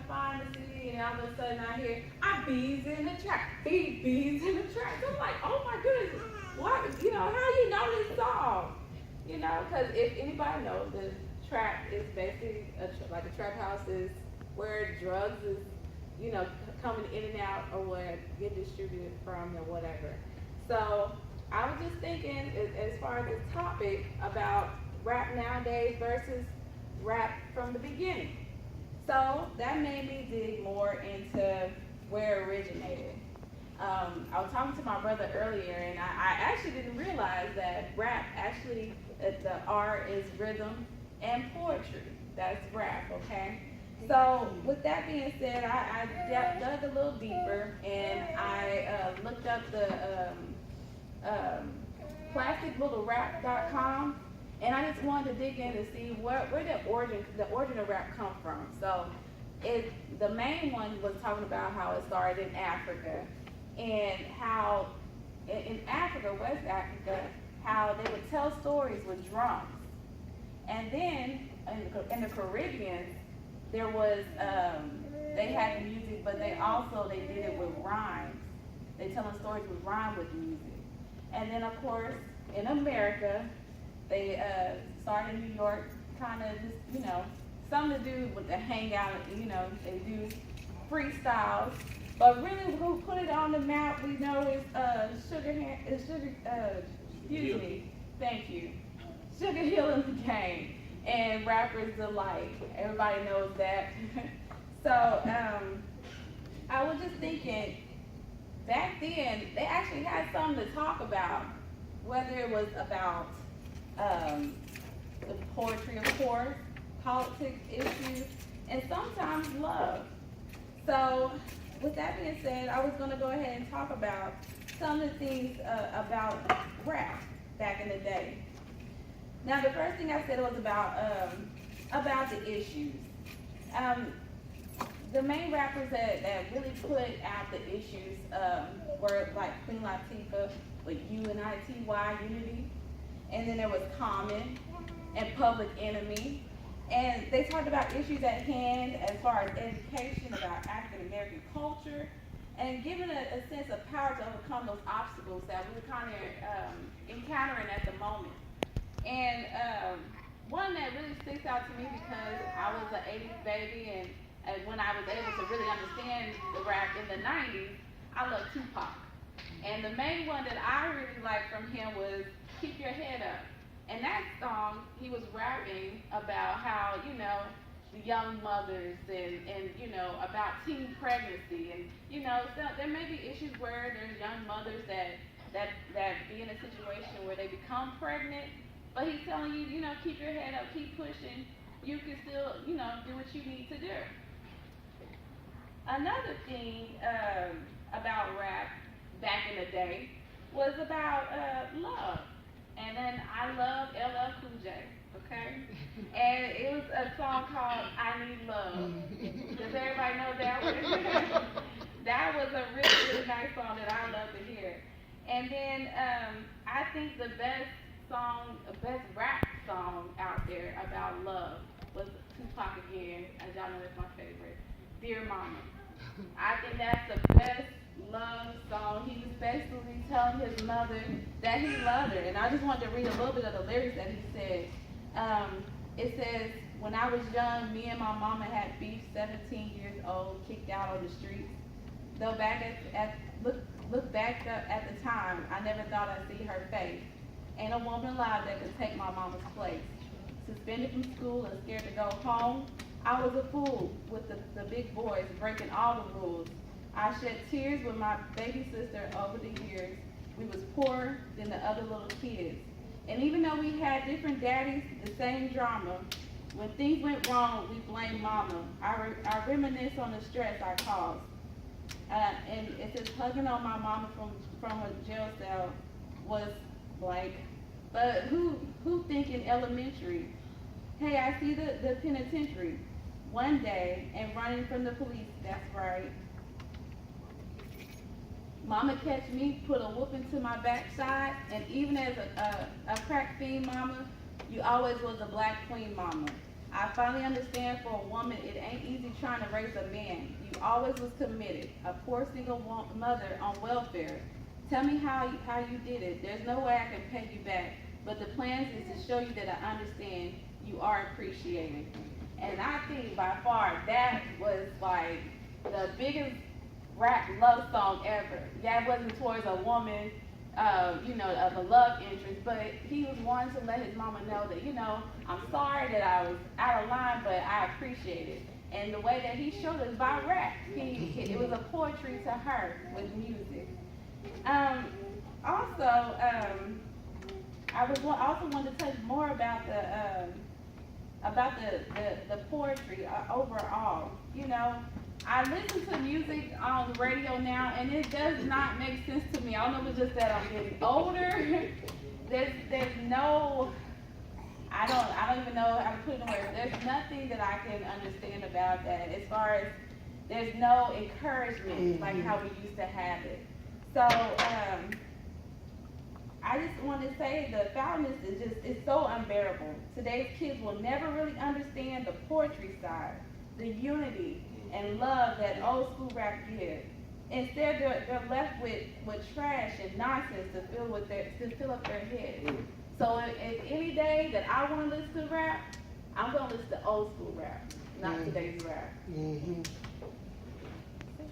find the CD, and all of a sudden I hear, I bees in the trap, bees in the trap. So I'm like, oh my goodness, what, how you know this song? Because if anybody knows, the trap is basically like a trap house is where drugs is, coming in and out or where get distributed from or whatever. So I was just thinking, as far as this topic about rap nowadays versus rap from the beginning. So that made me dig more into where it originated. I was talking to my brother earlier, and I actually didn't realize that rap actually, the R is rhythm and poetry. That's rap, okay? So with that being said, I dug a little deeper, and I looked up the plasticlittlerap.com, and I just wanted to dig in to see where the origin of rap come from. So the main one was talking about how it started in Africa, and how in Africa, West Africa, how they would tell stories with drums. And then in the Caribbean, there was, they had music, but they did it with rhymes. They telling stories with rhyme with music. And then of course, in America, they started in New York, kind of just, something to do with the hangout, they do freestyles. But really, who put it on the map, we know is thank you, Sugar Hill and the Gang, and Rappers Delight. Everybody knows that. So I was just thinking, back then they actually had something to talk about, whether it was about the poetry, of course, politics issues, and sometimes love. So with that being said, I was going to go ahead and talk about some of the things about rap back in the day. Now, the first thing I said was about the issues. The main rappers that really put out the issues were like Queen Latifah with UNITY, Unity, and then there was Common and Public Enemy. And they talked about issues at hand as far as education, about African American culture, and giving a sense of power to overcome those obstacles that we were kind of encountering at the moment. And one that really sticks out to me, because I was an 80s baby, and when I was able to really understand the rap in the 90s, I love Tupac. And the main one that I really liked from him was Keep Your Head Up. And that song, he was rapping about how, the young mothers and about teen pregnancy. And, so there may be issues where there's young mothers that be in a situation where they become pregnant, but he's telling you, keep your head up, keep pushing. You can still, do what you need to do. Another thing about rap back in the day was about love. And then I love LL Cool J, okay? And it was a song called I Need Love. Does everybody know that one? That was a really, really nice song that I love to hear. And then I think the best rap song out there about love was Tupac again, as y'all know that's my favorite, Dear Mama. I think that's the best love song. He was basically telling his mother that he loved her. And I just wanted to read a little bit of the lyrics that he said. It says, when I was young, me and my mama had beef, 17 years old, kicked out on the streets. Though look back up at the time, I never thought I'd see her face. Ain't a woman alive that could take my mama's place. Suspended from school and scared to go home, I was a fool with the big boys breaking all the rules. I shed tears with my baby sister over the years. We was poorer than the other little kids. And even though we had different daddies, the same drama, when things went wrong, we blamed mama. I reminisce on the stress I caused. And it says hugging on my mama from a jail cell was blank. But who think in elementary? Hey, I see the penitentiary one day and running from the police, that's right. Mama catch me, put a whooping to my backside, and even as a crack fiend mama, you always was a black queen mama. I finally understand for a woman, it ain't easy trying to raise a man. You always was committed. A poor single mother on welfare. Tell me how you did it. There's no way I can pay you back. But the plan is to show you that I understand you are appreciated. And I think by far that was like the biggest rap love song ever. Yeah, it wasn't towards a woman, of a love interest, but he was wanting to let his mama know that, I'm sorry that I was out of line, but I appreciate it. And the way that he showed us by rap, it was a poetry to her with music. Um, also wanted to touch more about the poetry overall. I listen to music on the radio now, and it does not make sense to me. I don't know if it's just that I'm getting older. there's no, I don't even know how to put it in words. There's nothing that I can understand about that. As far as there's no encouragement like how we used to have it. So I just want to say the foulness is so unbearable. Today's kids will never really understand the poetry side, the unity and love that old school rap gives. Instead, they're left with trash and nonsense to fill up their heads. So if any day that I want to listen to rap, I'm going to listen to old school rap, not today's rap.